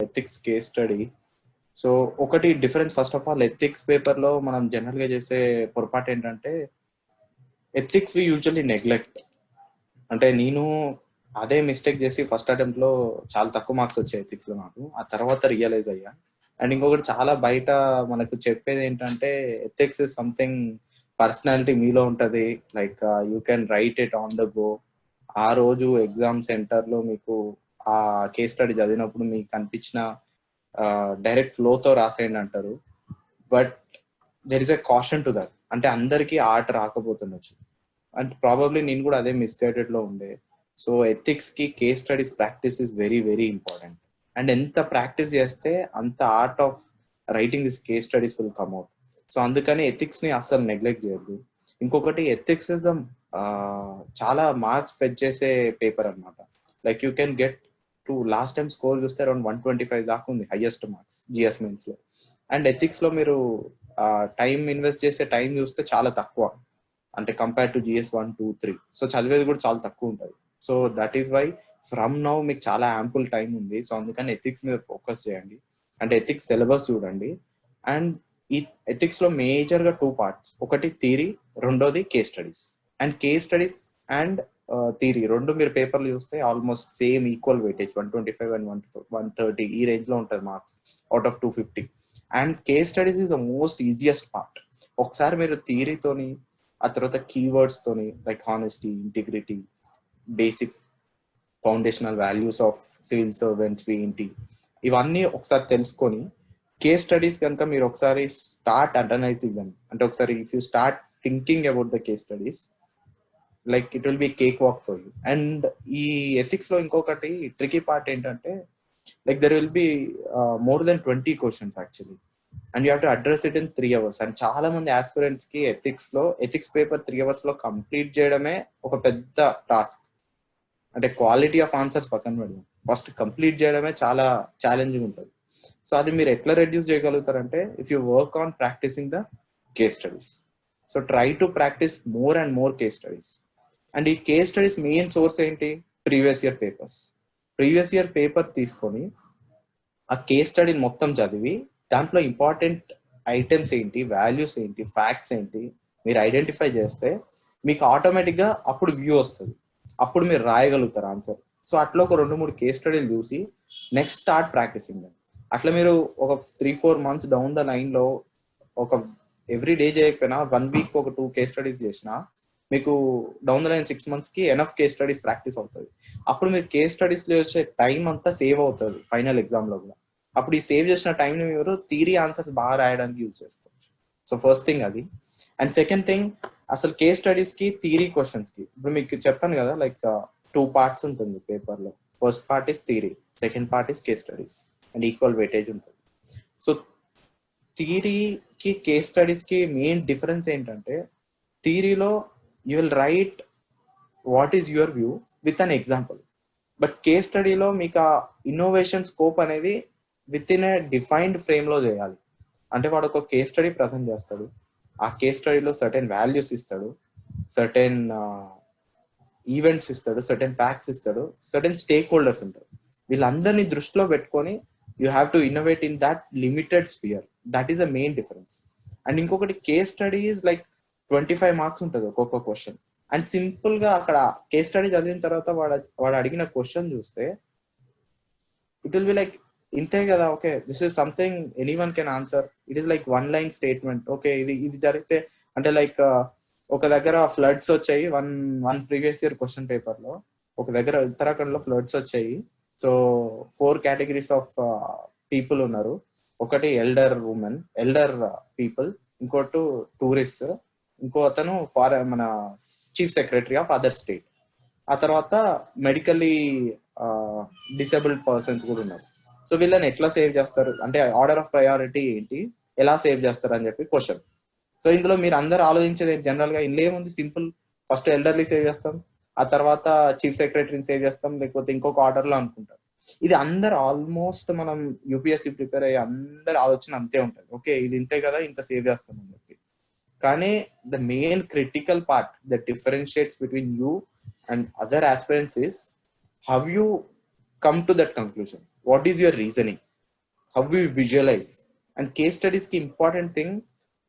Ethics case study. So ఒకటి difference, first of all ethics paper లో మనం general గా చేసే పొరపాటు ఏంటంటే ఎథిక్స్ వి యూజువల్లీ నెగ్లెక్ట్. అంటే నేను అదే మిస్టేక్ చేసి ఫస్ట్ అటెంప్ట్ లో చాలా తక్కువ మార్క్స్ వచ్చాయి ఎథిక్స్ లో నాకు. ఆ తర్వాత రియలైజ్ అయ్యా. అండ్ ఇంకొకటి చాలా బయట మనకు చెప్పేది ఏంటంటే ఎథిక్స్ ఇస్ సంథింగ్ పర్సనాలిటీ మీలో ఉంటది, like you can right it on the go. ఆ రోజు ఎగ్జామ్ సెంటర్ లో మీకు ఆ కేస్ స్టడీ చదివినప్పుడు మీకు కనిపించిన డైరెక్ట్ ఫ్లోతో రాసేయండి అంటారు. But there is a caution to that. అంటే అందరికీ ఆర్ట్ రాకపోతుండొచ్చు, అండ్ ప్రాబబ్లీ నేను కూడా అదే మిస్గైడెడ్ లో ఉండే. సో ఎథిక్స్ కి case studies practice is very very important. And ఎంత ప్రాక్టీస్ చేస్తే అంత art of writing this case studies will come out. So అందుకని ఎథిక్స్ ని అస్సలు నెగ్లెక్ట్ చేయొద్దు. ఇంకొకటి ఎథిక్స్ ఇస్ చాలా మార్క్స్ ఫెచ్ చేసే పేపర్ అనమాట. Like you can get to last time score చూస్తే అరౌండ్ 125 దాకా ఉంది హైయెస్ట్ మార్క్స్ జిఎస్ మెయిన్స్ లో. అండ్ ఎథిక్స్ లో మీరు టైం ఇన్వెస్ట్ చేసే టైం చూస్తే చాలా తక్కువ, అంటే కంపేర్ టు జిఎస్ 1, 2, 3. సో చదివేది కూడా చాలా తక్కువ ఉంటుంది. So that is why from now మీకు చాలా యాంపుల్ టైం ఉంది. సో అందుకని ఎథిక్స్ మీద ఫోకస్ చేయండి. అంటే ఎథిక్స్ సిలబస్ చూడండి. అండ్ ఈ ఎథిక్స్ లో మేజర్ గా 2 పార్ట్స్, ఒకటి థియరీ, రెండోది case studies. And case studies and theory రెండు మీరు పేపర్లు చూస్తే almost same equal weightage 125 and 130 ఈ రేంజ్ లో ఉంటుంది marks out of 250. And case studies is the most easiest part. ఒకసారి మీరు థియరీతోని ఆ తర్వాత కీవర్డ్స్ తోని like honesty, integrity, basic foundational values of civil servants ఏంటి, ఇవన్నీ ఒకసారి తెలుసుకొని కేస్ స్టడీస్ కనుక మీరు ఒకసారి స్టార్ట్ అంటనైజింగ్ దెమ్, అంటే ఒకసారి if you start thinking about the case studies, like it will B cake walk for you. And ఈ ఎథిక్స్ లో ఇంకొకటి ట్రికీ పార్ట్ ఏంటంటే like there will be more than 20 questions actually, and you have to address it in 3 hours. And చాలా మంది aspirants కి ethics paper 3 hours లో complete చేయడమే ఒక పెద్ద టాస్క్. అంటే క్వాలిటీ ఆఫ్ ఆన్సర్స్ పక్కన పెడదాం, ఫస్ట్ కంప్లీట్ చేయడమే చాలా ఛాలెంజింగ్ ఉంటుంది. సో అది మీరు ఎట్లా రెడ్యూస్ చేయగలుగుతారంటే if you work on practising the case studies. So try to practise more and more case studies. And ఈ కేస్ స్టడీస్ మెయిన్ సోర్స్ ఏంటి? Previous year papers. Previous year paper తీసుకొని ఆ case స్టడీని మొత్తం చదివి దాంట్లో ఇంపార్టెంట్ ఐటమ్స్ ఏంటి, values ఏంటి, ఫ్యాక్ట్స్ ఏంటి మీరు ఐడెంటిఫై చేస్తే మీకు ఆటోమేటిక్ గా అప్పుడు వ్యూ వస్తుంది, అప్పుడు మీరు రాయగలుగుతారు ఆన్సర్. సో అట్లా ఒక 2-3 కేస్ స్టడీలు చూసి నెక్స్ట్ స్టార్ట్ ప్రాక్టీసింగ్. అట్లా మీరు ఒక 3-4 months డౌన్ ద లైన్ లో ఒక ఎవ్రీ డే చేయకపోయినా 1 week ఒక 2 కేస్ స్టడీస్ చేసినా మీకు డౌన్ ద లైన్ 6 months కి ఎనఫ్ కేస్ స్టడీస్ ప్రాక్టీస్ అవుతుంది. అప్పుడు మీరు కేస్ స్టడీస్ లో వచ్చే టైం అంతా సేవ్ అవుతుంది ఫైనల్ ఎగ్జామ్ లో కూడా. అప్పుడు ఈ సేవ్ చేసిన టైంని మీరు థియరీ ఆన్సర్స్ బాగా రాయడానికి యూజ్ చేసుకోవచ్చు. సో ఫస్ట్ థింగ్ అది. అండ్ సెకండ్ థింగ్, అసలు కేస్ స్టడీస్ కి థియరీ క్వశ్చన్స్ కి ఇప్పుడు మీకు చెప్పాను కదా, లైక్ 2 parts ఉంటుంది పేపర్ లో. First part is theory, second part is case studies, and equal weightage ఉంటుంది. సో థియరీకి కేస్ స్టడీస్ కి మెయిన్ డిఫరెన్స్ ఏంటంటే థియరీలో you will write what is your view with an example. But case స్టడీలో మీకు ఆ ఇన్నోవేషన్ స్కోప్ అనేది with in a defined frame లో చేయాలి. అంటే వాడు ఒక కేస్ స్టడీ ప్రజెంట్ చేస్తాడు, ఆ కేస్ స్టడీలో సర్టెన్ వాల్యూస్ ఇస్తాడు, సర్టెన్ ఈవెంట్స్ ఇస్తాడు, సర్టెన్ ఫ్యాక్ట్స్ ఇస్తాడు, సర్టెన్ స్టేక్ హోల్డర్స్ ఉంటారు. వీళ్ళందరినీ దృష్టిలో పెట్టుకొని you have to innovate in that limited sphere. That is the main difference. And ఇంకొకటి case study is like 25 marks ఉంటుంది ఒక్కొక్క క్వశ్చన్. అండ్ సింపుల్ గా అక్కడ కేస్ స్టడీ చదివిన తర్వాత వాడు అడిగిన క్వశ్చన్ చూస్తే ఇట్ విల్ బి లైక్ ఇంతే కదా, okay this is something anyone can answer. It is like 1-line statement. Okay ఇది జరిగితే అంటే లైక్ ఒక దగ్గర ఫ్లడ్స్ వచ్చాయి, one previous year question paper లో ఒక దగ్గర ఉత్తరాఖండ్ లో ఫ్లడ్స్ వచ్చాయి. సో 4 categories ఆఫ్ పీపుల్ ఉన్నారు. ఒకటి ఎల్డర్ పీపుల్, ఇంకోటి టూరిస్ట్, ఇంకో అతను మన chief secretary of other state, ఆ తర్వాత మెడికల్లీ డిసేబుల్డ్ పర్సన్స్ కూడా ఉన్నారు. సో వీళ్ళని ఎట్లా సేవ్ చేస్తారు అంటే ఆర్డర్ ఆఫ్ ప్రయారిటీ ఏంటి, ఎలా సేవ్ చేస్తారు అని చెప్పి క్వశ్చన్. సో ఇందులో మీరు అందరు ఆలోచించేది జనరల్ గా ఇందులో ఏముంది, సింపుల్. ఫస్ట్ ఎల్డర్లీ సేవ్ చేస్తాం, ఆ తర్వాత చీఫ్ సెక్రటరీని సేవ్ చేస్తాం, లేకపోతే ఇంకొక ఆర్డర్ లో అనుకుంటాం. ఇది అందరు ఆల్మోస్ట్ మనం యూపీఎస్సీ ప్రిపేర్ అయ్యే అందరు ఆలోచన అంతే ఉంటుంది, ఓకే ఇది ఇంతే కదా ఇంత సేవ్ చేస్తాం అని చెప్పి. కానీ the main critical part that differentiates between you and other aspirants is how you come to that conclusion. What is your reasoning? How you visualise. And case స్టడీస్కి ఇంపార్టెంట్ థింగ్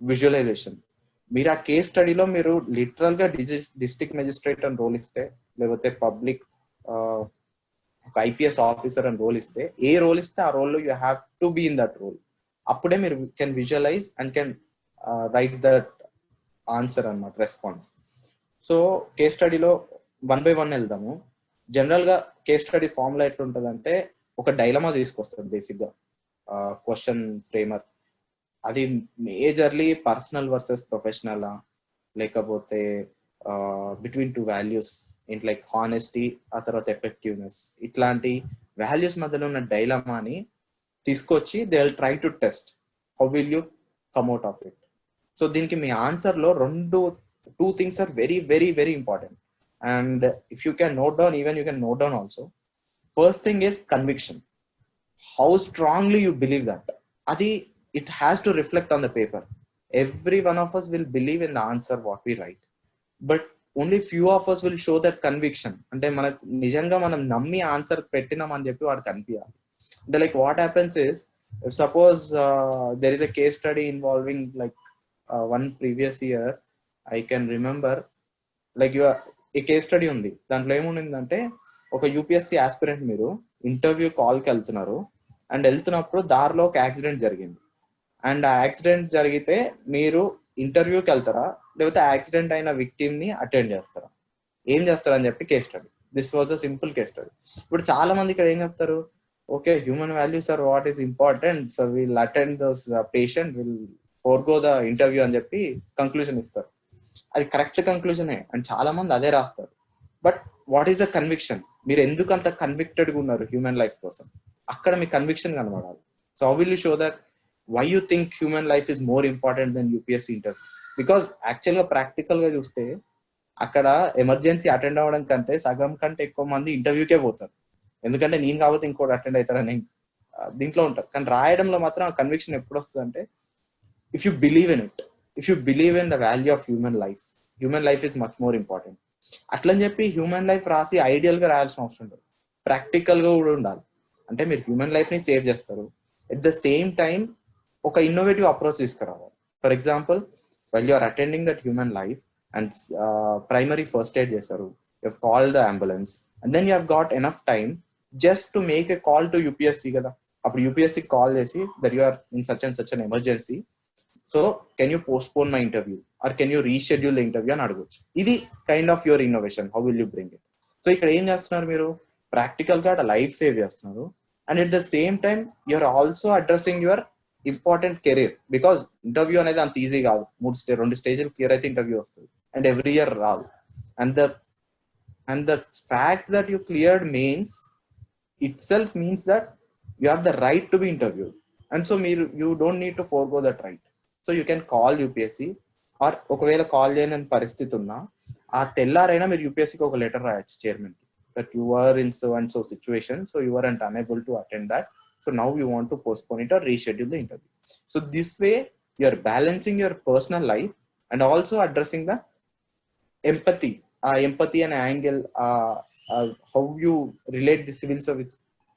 విజువలైజేషన్. మీరు ఆ case స్టడీలో మీరు లిటరల్గా district magistrate అని role ఇస్తే, లేకపోతే public ఒక ఐపీఎస్ ఆఫీసర్ అని రోల్ ఇస్తే, ఏ రోల్ ఇస్తే ఆ రోల్లో you have to be in that role. అప్పుడే మీరు can visualise and can write that answer అన్నమాట, రెస్పాన్స్. సో కేస్ స్టడీలో 1 by 1 వెళ్దాము. జనరల్గా కేస్ స్టడీ ఫార్ములా ఎట్లుంటుందంటే, ఒక డైలమా తీసుకొస్తుంది బేసిక్గా క్వశ్చన్ ఫ్రేమర్. అది మేజర్లీ పర్సనల్ వర్సెస్ ప్రొఫెషనలా, లేకపోతే బిట్వీన్ టూ వాల్యూస్ ఏంటి, లైక్ హానెస్టీ, ఆ తర్వాత ఎఫెక్టివ్నెస్, ఇట్లాంటి వాల్యూస్ మధ్యలో ఉన్న డైలమాని తీసుకొచ్చి they will try to test how will you come out of it. So దీనికి మీ ఆన్సర్లో two things are very very very important. And if you can note down, even you can note down also. First thing is conviction. How strongly you believe that. అది it has to reflect on the paper. Every one of us will believe in the answer what we write, but only few of us will show that conviction. అంటే మనకు నిజంగా మనం నమ్మి answer పెట్టినాం అని చెప్పి వాడు కనిపించాలి. అంటే like what happens is, suppose there is a case study involving like one previous year I can remember, like a case study ఉంది. దాంట్లో ఏముండిందంటే, ఒక యూపీఎస్సీ ఆస్పిరెంట్ మీరు ఇంటర్వ్యూ కాల్కి వెళ్తున్నారు, అండ్ వెళ్తున్నప్పుడు దారిలో ఒక యాక్సిడెంట్ జరిగింది. అండ్ ఆ యాక్సిడెంట్ జరిగితే మీరు ఇంటర్వ్యూకి వెళ్తారా, లేకపోతే యాక్సిడెంట్ అయిన విక్టిమ్ ని అటెండ్ చేస్తారా, ఏం చేస్తారని చెప్పి case study. This was a simple case study. ఇప్పుడు చాలా మంది ఇక్కడ ఏం చెప్తారు, okay human values are what is important, so will attend those patient, will forgo the interview అని చెప్పి కంక్లూజన్ ఇస్తారు. అది కరెక్ట్ కంక్లూజనే, అండ్ చాలా మంది అదే రాస్తారు. But what is the conviction? మీరు ఎందుకు అంత కన్విక్టెడ్గా ఉన్నారు హ్యూమన్ లైఫ్ కోసం? అక్కడ మీ కన్విక్షన్ కనబడాలి. So how will you show that why you think human life is more important than UPSC interview? Because actually practical గా చూస్తే అక్కడ ఎమర్జెన్సీ అటెండ్ అవ్వడం కంటే సగం కంటే ఎక్కువ మంది ఇంటర్వ్యూకే పోతారు. ఎందుకంటే నేను కాబట్టి ఇంకోటి అటెండ్ అవుతారని దీంట్లో ఉంటారు. కానీ రాయడంలో మాత్రం ఆ కన్విక్షన్ ఎప్పుడు వస్తుంది అంటే, if you believe in it, if you believe in the value of human life is much more important. అట్లని చెప్పి హ్యూమన్ లైఫ్ రాసి ఐడియల్ గా రాయాల్సిన అవసరం లేదు, ప్రాక్టికల్ గా కూడా ఉండాలి. అంటే మీరు హ్యూమన్ లైఫ్ ని సేవ్ చేస్తారు, ఎట్ ద సేమ్ టైం ఒక ఇన్నోవేటివ్ అప్రోచ్ తీసుకురావాలి. For example, while you are attending that human life and primary first aid చేస్తారు, you have called the ambulance, and then you have got enough time just to make a call to UPSC కదా. అప్పుడు UPSC call చేసి that you are in such and such an emergency, so can you postpone my interview or can you reschedule the interview అని అడగొచ్చు. ఇది kind of your innovation. How will you bring it? So ఇక్కడ ఏం చేస్తున్నారు మీరు, practical గా life save చేస్తున్నారు, and at the same time you're also addressing your important career. Because interview అనేది అంత ఈజీ కాదు, 2 స్టేజ్లు క్లియర్ అయితే ఇంటర్వ్యూ వస్తుంది, అండ్ ఎవ్రీ ఇయర్ రాదు. And the fact that you cleared mains itself means that you have the right to be interviewed. And so మీరు you don't need to forgo that right. So you can call UPSC, or ఒకవేళ కాల్ చేయని పరిస్థితి ఉన్నా ఆ తెల్లారైనా మీరు యూపీఎస్సీకి ఒక letter రాయొచ్చు చైర్మన్ కి, that you are in so and so situation, so you are unable to attend that, so now you want to postpone it or reschedule the interview. So this way you are balancing your personal life and also addressing the empathy and angle, how you relate the civil service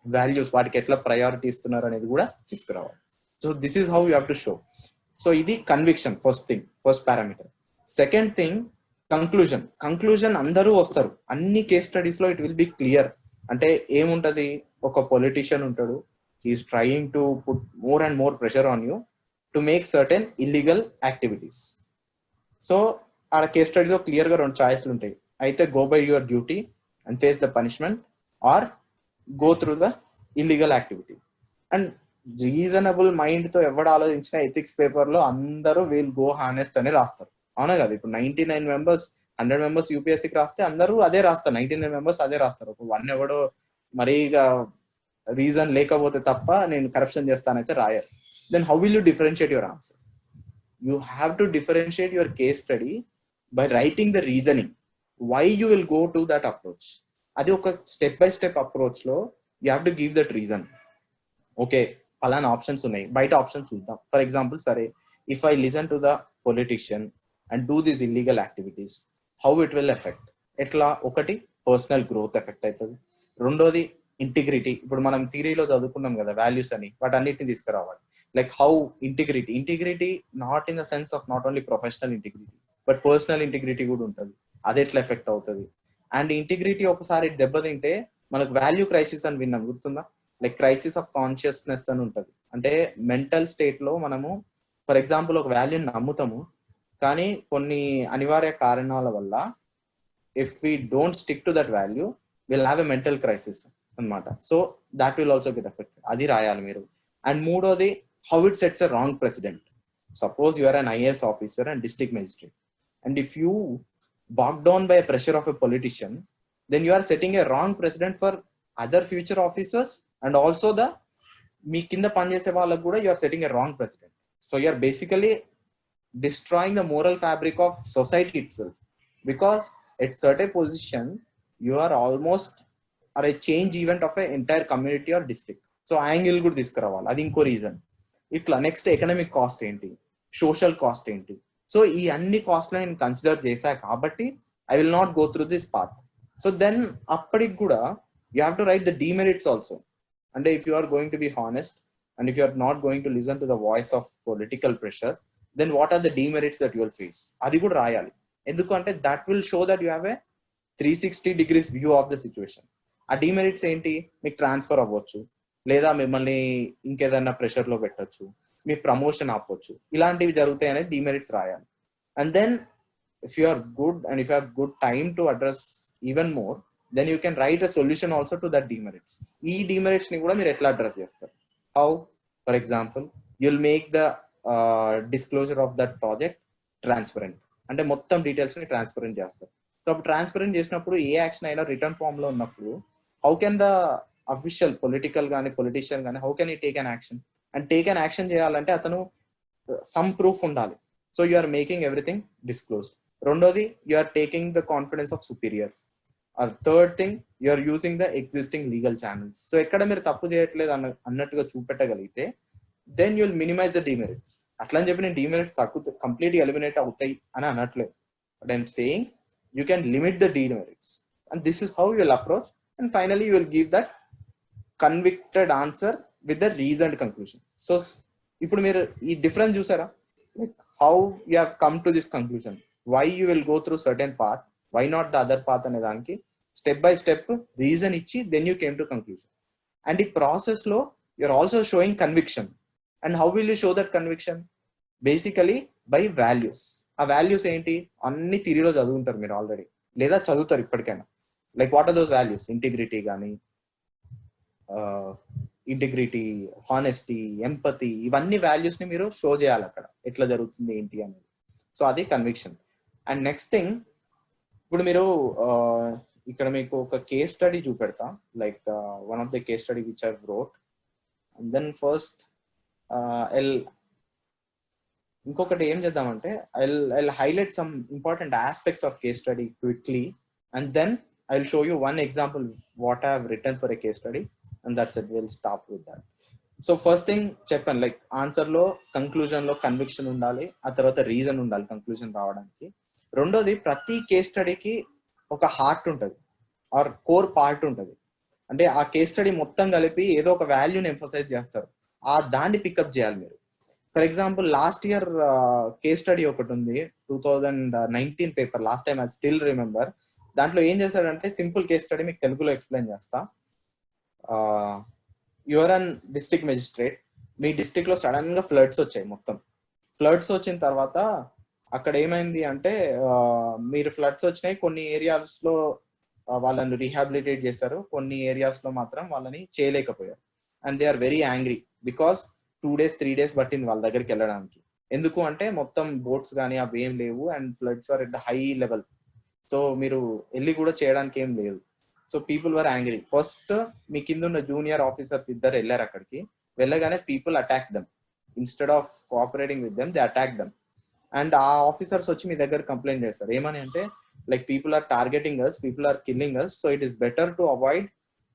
values, వాటికి ఎట్లా priority ఇస్తున్నారు అనేది కూడా తీసుకురావాలి. So this is how you have to show. So ఇది conviction, first parameter. Second thing conclusion అందరూ వస్తారు అన్ని కేస్ స్టడీస్ లో, ఇట్ విల్ బి క్లియర్. అంటే ఏముంటది, ఒక పొలిటీషియన్ ఉంటాడు, he's trying to put more and more pressure on you to make certain illegal activities. So our case study lo clear ga 2 choices untai, aithe go by your duty and face the punishment, or go through the illegal activity. And reasonable mind తో ఎవడు ఆలోచించిన ethics paper లో అందరూ will go honest అని రాస్తారు, అవునా కదా? ఇప్పుడు 99 మెంబర్స్ 100 మెంబర్స్ యూపీఎస్సీకి రాస్తే అందరూ అదే రాస్తారు, 99 మెంబర్స్ అదే రాస్తారు. ఒక 1 ఎవడో మరీగా రీజన్ లేకపోతే తప్ప నేను కరప్షన్ చేస్తానైతే రాయరు. Then how will you differentiate your answer? You have to differentiate your case study by writing the reasoning why you will go to that approach. అది ఒక స్టెప్ బై స్టెప్ అప్రోచ్ లో you have to give that reason. Okay అలానే options ఉన్నాయి, బయట options చూద్దాం. For example, సరే if I listen to the politician and do these illegal activities, how it will effect? ఎట్లా? ఒకటి పర్సనల్ గ్రోత్ ఎఫెక్ట్ అవుతుంది, రెండోది ఇంటిగ్రిటీ, ఇప్పుడు మనం థియరీలో చదువుకున్నాం కదా వాల్యూస్ అని, వాటన్నిటిని తీసుకురావాలి. Like how integrity not in the sense of not only professional integrity but personal integrity కూడా ఉంటుంది, అది ఎట్లా ఎఫెక్ట్ అవుతుంది. అండ్ ఇంటిగ్రిటీ ఒకసారి దెబ్బతింటే మనకు వాల్యూ క్రైసిస్ అని విన్నాం, గుర్తుందా? లైక్ క్రైసిస్ ఆఫ్ కాన్షియస్నెస్ అని ఉంటుంది. అంటే మెంటల్ స్టేట్ లో మనము ఫర్ ఎగ్జాంపుల్ ఒక వాల్యూని నమ్ముతాము, కానీ కొన్ని అనివార్య కారణాల వల్ల if we don't stick to that value will have a mental crisis అనమాట. So that will also get effect, అది రాయాలి మీరు. అండ్ మూడోది, how it sets a wrong precedent. Suppose you are an IAS officer and district magistrate, and if you bogged down by a pressure of a politician, then you are setting a wrong precedent for other future officers, and also the మీ కింద పనిచేసే వాళ్ళకు కూడా you are setting a wrong precedent. So you are basically destroying the moral fabric of society itself, because at certain position you are almost are a change event of a entire community or district. So angle కూడా తీసుకురావాలి, అది ఇంకో reason. ఇట్లా next economic cost ఏంటి, social cost ఏంటి. So ఈ అన్ని cost నేను కన్సిడర్ చేశా కాబట్టి I will not go through this path. So then అప్పటికి కూడా you have to write the demerits also. అంటే if you are going to be honest and if you are not going to listen to the voice of political pressure, then what are the demerits that you will face, అది కూడా రాయాలి. ఎందుకంటే that will show that you have a 360 degrees view of the situation. ఆ demerits ఏంటి, మీకు transfer అవ్వచ్చు, లేదా మిమ్మల్ని ఇంకేదైనా ప్రెషర్ లో పెట్టచ్చు, మీ ప్రమోషన్ ఆపొచ్చు, ఇలాంటివి జరుగుతాయి అనేది డీమెరిట్స్ రాయాలి. And then if you are good and if you have good time to address even more, then you can write a solution also to that demerits. ఈ డీమెరిట్స్ ని కూడా మీరు ఎట్లా అడ్రస్ చేస్తారు, how? For example you'll make the disclosure of that project transparent, అంటే మొత్తం details ని transparent చేస్తారు. సో అప్పుడు ట్రాన్స్పరెంట్ చేసినప్పుడు ఏ యాక్షన్ అయినా రిటర్న్ ఫామ్ లో ఉన్నప్పుడు how can the official political కానీ పొలిటీషియన్ కానీ how can he take an action? And take an action చేయాలంటే అతను సమ్ ప్రూఫ్ ఉండాలి. So you are making everything disclosed. రెండోది, you are taking the confidence of superiors. Or third thing, you are using the existing legal channels. So ఎక్కడ మీరు తప్పు చేయట్లేదు అన్నట్టుగా చూపెట్టగలిగితే then you will minimise the demerits. అట్లా అని చెప్పి నేను డీమెరిట్స్ తక్కువ కంప్లీట్ ఎలిమినేట్ అవుతాయి అని అనట్లేదు, but I'm saying you can limit the demerits and this is how you will approach. And finally you will give that convicted answer with the reasoned conclusion. So ఇప్పుడు మీరు ఈ difference చూసారా, like how you have come to this conclusion, why you will go through certain path, why not the other path అనే దానికి step by step reason ఇచ్చి then you came to conclusion. And ఈ process లో you're also showing conviction. And how will you show that conviction? Basically by values. ఆ values ఏంటి, అన్ని థియరీలో చదువుంటారు మీరు ఆల్రెడీ, లేదా చదువుతారు ఇప్పటికైనా. Like what are those values, integrity కానీ, ఇంటిగ్రిటీ, హానెస్టీ, ఎంపతి, ఇవన్నీ వాల్యూస్ ని మీరు షో చేయాలి అక్కడ ఎట్లా జరుగుతుంది ఏంటి అనేది. సో అది కన్విక్షన్. అండ్ నెక్స్ట్ థింగ్, ఇప్పుడు మీరు ఇక్కడ మీకు ఒక కేస్ స్టడీ చూపెడతా, like one of the case study which I wrote. And then first ఇంకొకటి ఏం చేద్దామంటే I highlight some important aspects of case study quickly, and then I will show you one example what I have written for a case study, and that's it, we'll stop with that. So first thing చెప్పాను, like answer లో conclusion లో conviction ఉండాలి, ఆ తర్వాత reason ఉండాలి conclusion రావడానికి. రెండోది, ప్రతి కేస్ స్టడీకి ఒక హార్ట్ ఉంటుంది ఆర్ కోర్ పార్ట్ ఉంటుంది. అంటే ఆ కేస్ స్టడీ మొత్తం కలిపి ఏదో ఒక వాల్యూని ఎంఫసైజ్ చేస్తారు, ఆ దాన్ని పికప్ చేయాలి మీరు. For example last year case study ఒకటి ఉంది, 2019 paper, last time I still remember. దాంట్లో ఏం చేశాడంటే సింపుల్ కేస్ స్టడీ మీకు తెలుగులో ఎక్స్ప్లెయిన్ చేస్తా. Your an district magistrate, me district లో సడన్ గా ఫ్లడ్స్ వచ్చాయి. మొత్తం ఫ్లడ్స్ వచ్చిన తర్వాత అక్కడ ఏమైంది అంటే, మీరు ఫ్లడ్స్ వచ్చినాయి, కొన్ని ఏరియాస్ లో వాళ్ళని రీహాబిలిటేట్ చేశారు, కొన్ని ఏరియాస్ లో మాత్రం వాళ్ళని చేయలేకపోయారు. And they are very angry because 2 days 3 days పట్టింది వాళ్ళ దగ్గరికి వెళ్ళడానికి. ఎందుకు అంటే మొత్తం బోట్స్ కానీ అవి ఏం లేవు, and floods are at the high level. So మీరు వెళ్ళి కూడా చేయడానికి ఏం లేదు. So people were angry. First మీ కింద ఉన్న జూనియర్ ఆఫీసర్స్ ఇద్దరు వెళ్ళారు అక్కడికి. వెళ్ళగానే people attack them, instead of cooperating with them they attack them. And ఆ ఆఫీసర్స్ వచ్చి మీ దగ్గర కంప్లైంట్ చేస్తారు, ఏమని అంటే, like people are targeting us, people are killing us, so it is better to avoid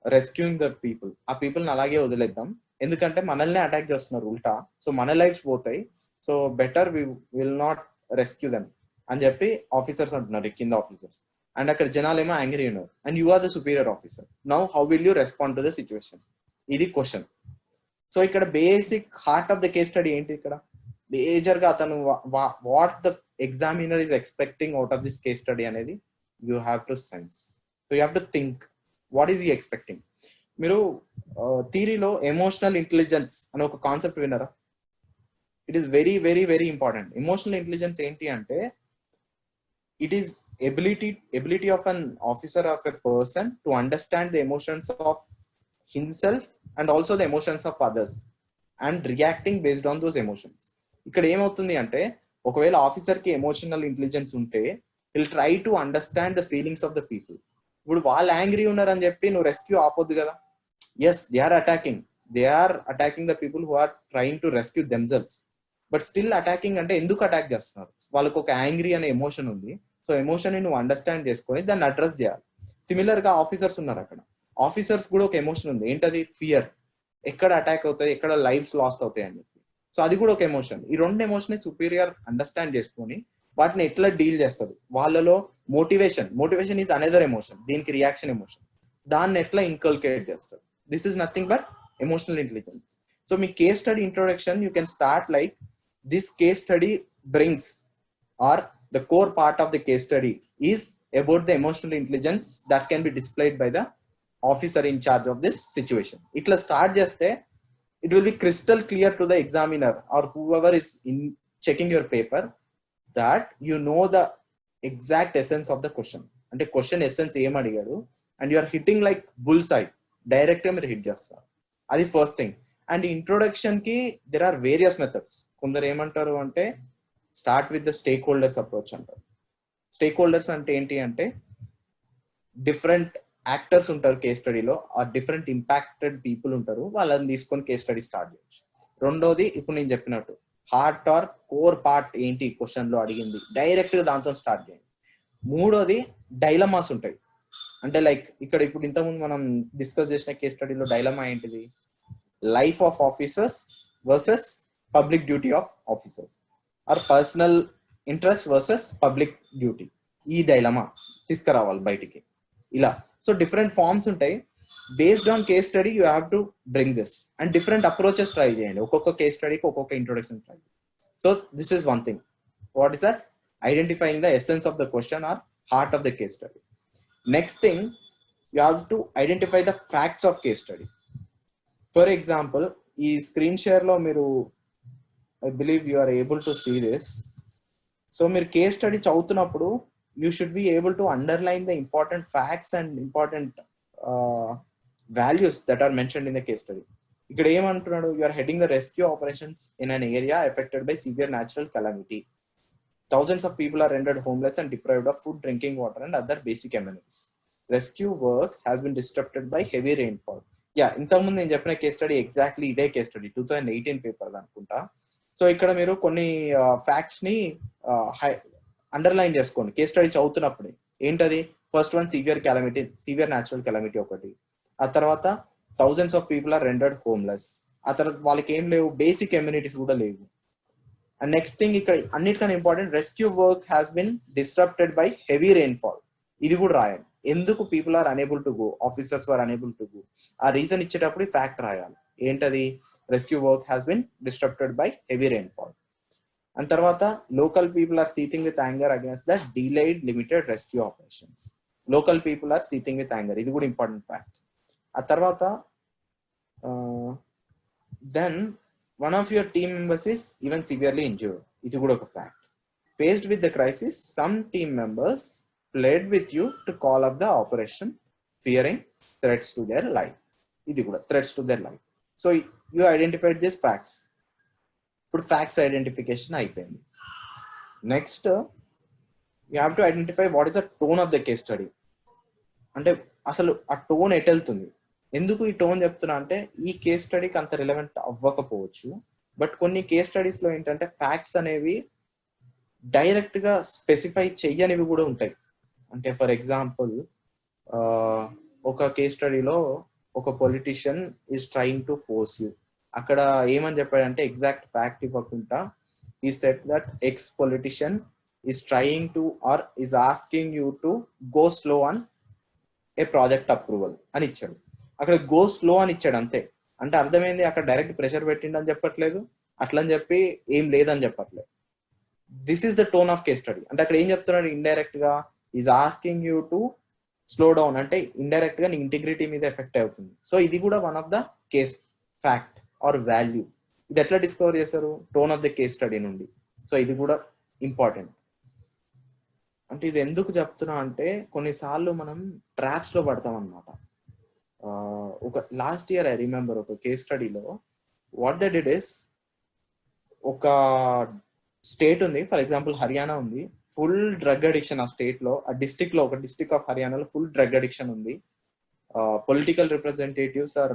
rescuing that people. ఆ పీపుల్ని అలాగే వదిలేద్దాం, ఎందుకంటే మనల్నే అటాక్ చేస్తున్నారు ఉల్టా, సో మన లైఫ్స్ పోతాయి, so better we will not rescue them అని చెప్పి ఆఫీసర్స్ అంటున్నారు, కింద ఆఫీసర్స్. అండ్ అక్కడ జనాలేమో యాంగ్రీ ఉన్నారు and you are the superior officer. Now how will you respond to the situation? ఇది క్వశ్చన్. సో ఇక్కడ basic heart of the case study ఏంటి? ఇక్కడ మేజర్ గా అతను what the examiner is expecting out of this case study అనేది you have to sense. So you have to think what is you expecting. మీరు థియరీలో emotional intelligence అనే ఒక concept విన్నారా? It is very very very important. Emotional intelligence ఏంటి అంటే it is ability of an officer of a person to understand the emotions of himself and also the emotions of others and reacting based on those emotions. ఇక్కడ ఏమవుతుంది అంటే ఒకవేళ officer కి emotional intelligence ఉంటే will try to understand the feelings of the people. ఇప్పుడు వాళ్ళు angry ఉన్నారని చెప్పి నువ్వు రెస్క్యూ ఆపొద్దు కదా. Yes, they are attacking the people who are trying to rescue themselves. But still attacking అంటే ఎందుకు అటాక్ చేస్తున్నారు? వాళ్ళకు ఒక యాంగ్రీ అనే ఎమోషన్ ఉంది. సో ఎమోషన్ ని నువ్వు అండర్స్టాండ్ చేసుకొని దాన్ని అడ్రస్ చేయాలి. సిమిలర్ గా ఆఫీసర్స్ ఉన్నారు, అక్కడ ఆఫీసర్స్ కూడా ఒక ఎమోషన్ ఉంది. ఏంటది? ఫియర్. ఎక్కడ అటాక్ అవుతాయి, ఎక్కడ లైఫ్స్ లాస్ట్ అవుతాయి అని చెప్పి. సో అది కూడా ఒక ఎమోషన్. ఈ రెండు ఎమోషన్ సుపీరియర్ అండర్స్టాండ్ చేసుకొని వాటిని ఎట్లా డీల్ చేస్తారు. వాళ్ళలో మోటివేషన్ ఈజ్ అనదర్ ఎమోషన్, దీనికి రియాక్షన్ ఎమోషన్. దాన్ని ఎట్లా ఇంకల్కేట్ చేస్తారు. This is nothing but emotional intelligence. So me case study introduction you can start like this case study brings, or the core part of the case study is about the emotional intelligence that can be displayed by the officer in charge of this situation. Itla start just it will be crystal clear to the examiner or whoever is in checking your paper that you know the exact essence of the question. Ante question essence em adigadu and you are hitting like bullseye, direct ga meer hit chestaru. Adi first thing. And introduction ki there are various methods. కొందరు ఏమంటారు అంటే start with the stakeholders approach అంటారు. Stake holders అంటే ఏంటి అంటే different actors ఉంటారు case స్టడీలో, ఆ డిఫరెంట్ ఇంపాక్టెడ్ పీపుల్ ఉంటారు, వాళ్ళని తీసుకొని కేస్ స్టడీ స్టార్ట్ చేయొచ్చు. రెండోది ఇప్పుడు నేను చెప్పినట్టు హార్ట్ ఆర్ కోర్ పార్ట్ ఏంటి క్వశ్చన్ లో అడిగింది, డైరెక్ట్ గా దాంతో స్టార్ట్ చేయండి. మూడోది డైలమాస్ ఉంటాయి. అంటే లైక్ ఇక్కడ ఇప్పుడు ఇంతకుముందు మనం డిస్కస్ చేసిన కేస్ స్టడీలో డైలమా ఏంటిది? Life of officers versus public duty of officers, or personal interest versus public duty. ఈ డైలమా తీసుకురావాలి బయటికి ఇలా. సో డిఫరెంట్ ఫార్మ్స్ ఉంటాయి. Based on case study you have to bring this and different approaches try చేయండి. ఒక్కొక్క case స్టడీకి ఒక్కొక్క introduction try. So this is one thing. What is that? Identifying the essence of the question or heart of the case study. Next thing, you have to identify the facts of case study. For example ఈ screen share లో మీరు I believe you are able to see this. So మీరు case study చదువుతున్నప్పుడు you should be able to underline the important facts and important values that are mentioned in the case study. ఇక్కడ ఏమంటున్నాడు? You are heading the rescue operations in an area affected by severe natural calamity. Thousands of people are rendered homeless and deprived of food, drinking water and other basic amenities. Rescue work has been disrupted by heavy rainfall. ఇంతకుముందు నేను చెప్పిన case study exactly ఇదే case study 2018 paper అనుకుంటా. So ఇక్కడ మీరు కొన్ని facts ని underline చేసుకోండి కేస్ స్టడీ చదువుతున్నప్పుడు. ఏంటది? First one severe natural calamity ఒకటి. ఆ తర్వాత thousands of people are rendered homeless. ఆ తర్వాత వాళ్ళకి ఏం లేవు, బేసిక్ ఎమ్యూనిటీస్ కూడా లేవు. అండ్ నెక్స్ట్ థింగ్ ఇక్కడ అన్నిటికన్నా important, rescue work has been disrupted by heavy rainfall. ఇది కూడా రాయండి. ఎందుకు people are unable to go, officers are unable to go, ఆ రీజన్ ఇచ్చేటప్పుడు ఫ్యాక్ట్ రాయాలి. ఏంటది? Rescue work has been disrupted by heavy rainfall. And tarvata local people are seething with anger against the delayed limited rescue operations. Local people are seething with anger. This is a good important fact. A tarvata then one of your team members is even severely injured. This is a good fact. Faced with the crisis, some team members pled with you to call up the operation fearing threats to their life. This is good, threats to their life. So you identified these facts. Put facts identification అయిపోయింది. Next you have to identify what is the tone of the case study. అంటే అసలు ఆ tone ఎటు వెళ్తుంది. ఎందుకు ఈ tone చెప్తున్నా అంటే ఈ కేస్ స్టడీకి అంత రిలవెంట్ అవ్వకపోవచ్చు, బట్ కొన్ని కేస్ స్టడీస్ లో ఏంటంటే ఫ్యాక్ట్స్ అనేవి డైరెక్ట్ గా స్పెసిఫై చెయ్యనివి కూడా ఉంటాయి. అంటే ఫర్ ఎగ్జాంపుల్ ఒక కేస్ స్టడీలో ఒక politician is trying to force you. అక్కడ ఏమని చెప్పాడంటే ఎగ్జాక్ట్ ఫ్యాక్ట్ ఇవ్వకుండా he said that ex politician is trying to or is asking you to go slow on a project approval అని ఇచ్చాడు. అక్కడ గో స్లో అని ఇచ్చాడు అంతే. అంటే అర్థమైంది, అక్కడ డైరెక్ట్ ప్రెషర్ పెట్టిండు అని చెప్పట్లేదు, అట్లని చెప్పి ఏం లేదని చెప్పట్లేదు. This is the tone of case study. అంటే అక్కడ ఏం చెప్తున్నాడు, ఇండైరెక్ట్ గా is asking you to slow down, అంటే ఇండైరెక్ట్ గా నీ ఇంటిగ్రిటీ మీద ఎఫెక్ట్ అవుతుంది. సో ఇది కూడా one of the case fact are value. ఇది ఎట్లా డిస్కవర్ చేస్తారు, tone of the case study నుండి. సో ఇది కూడా ఇంపార్టెంట్. అంటే ఇది ఎందుకు చెప్తున్నా అంటే కొన్నిసార్లు మనం ట్రాప్స్ లో పడతాం అనమాట. ఒక లాస్ట్ ఇయర్ ఐ రిమెంబర్ ఒక కేస్ స్టడీలో వాట్ ద డిడ్ ఇస్, ఒక స్టేట్ ఉంది, ఫర్ ఎగ్జాంపుల్ హర్యానా ఉంది, ఫుల్ డ్రగ్ అడిక్షన్ ఆ స్టేట్ లో, ఆ డిస్ట్రిక్ట్ లో, ఒక డిస్ట్రిక్ట్ ఆఫ్ హర్యానాలో ఫుల్ డ్రగ్ అడిక్షన్ ఉంది. Political representatives are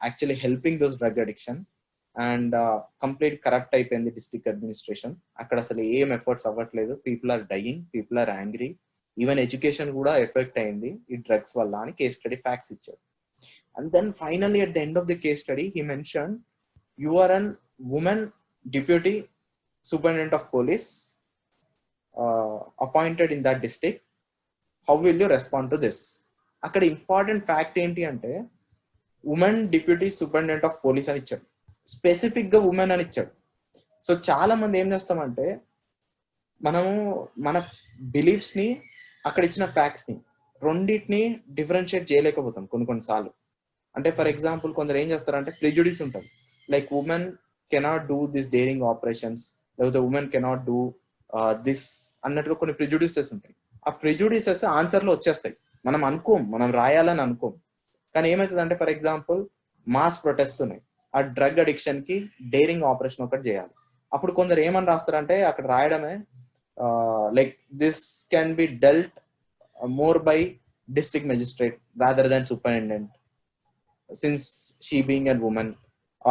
actually helping those drug addiction and complete corrupt అయిపోయింది డిస్ట్రిక్ట్ అడ్మినిస్ట్రేషన్. అక్కడ అసలు ఏం ఎఫర్ట్స్ అవ్వట్లేదు, people are dying, people are angry, even education కూడా ఎఫెక్ట్ అయింది ఈ డ్రగ్స్ వల్ల అని కేస్ స్టడీ ఫ్యాక్ట్స్ ఇచ్చారు. And then finally at the end of the case study he mention, you are an woman deputy superintendent of police appointed in that district, how will you respond to this? అక్కడ important fact ఏంటి అంటే women deputy superintendent of police అని ఇచ్చాడు, specific గా women అని ఇచ్చాడు. So చాలా మంది ఏం చేస్తామంటే మనము మన బిలీఫ్స్ ని అక్కడ ఇచ్చిన ఫ్యాక్ట్స్ ని రెండింటిని డిఫరెన్షియేట్ చేయలేకపోతాం కొన్నిసార్లు. అంటే ఫర్ ఎగ్జాంపుల్ కొందరు ఏం చేస్తారంటే ప్రిజుడిస్ ఉంటుంది, like women cannot do this daring operations, లేకపోతే ఉమెన్ కెనాట్ డూ దిస్ అన్నట్టుగా కొన్ని ప్రిజుడిసెస్ ఉంటాయి. ఆ ప్రిజుడిసెస్ ఆన్సర్ లో వచ్చేస్తాయి, మనం అనుకోం, మనం రాయాలని అనుకోం. కానీ ఏమవుతుంది అంటే ఫర్ ఎగ్జాంపుల్ మాస్ ప్రొటెస్ట్ ఉన్నాయి, ఆ డ్రగ్ అడిక్షన్ కి డేరింగ్ ఆపరేషన్ ఒకటి చేయాలి. అప్పుడు కొందరు ఏమని రాస్తారంటే అక్కడ రాయడమే like this can be dealt more by district magistrate rather than superintendent since she being an women,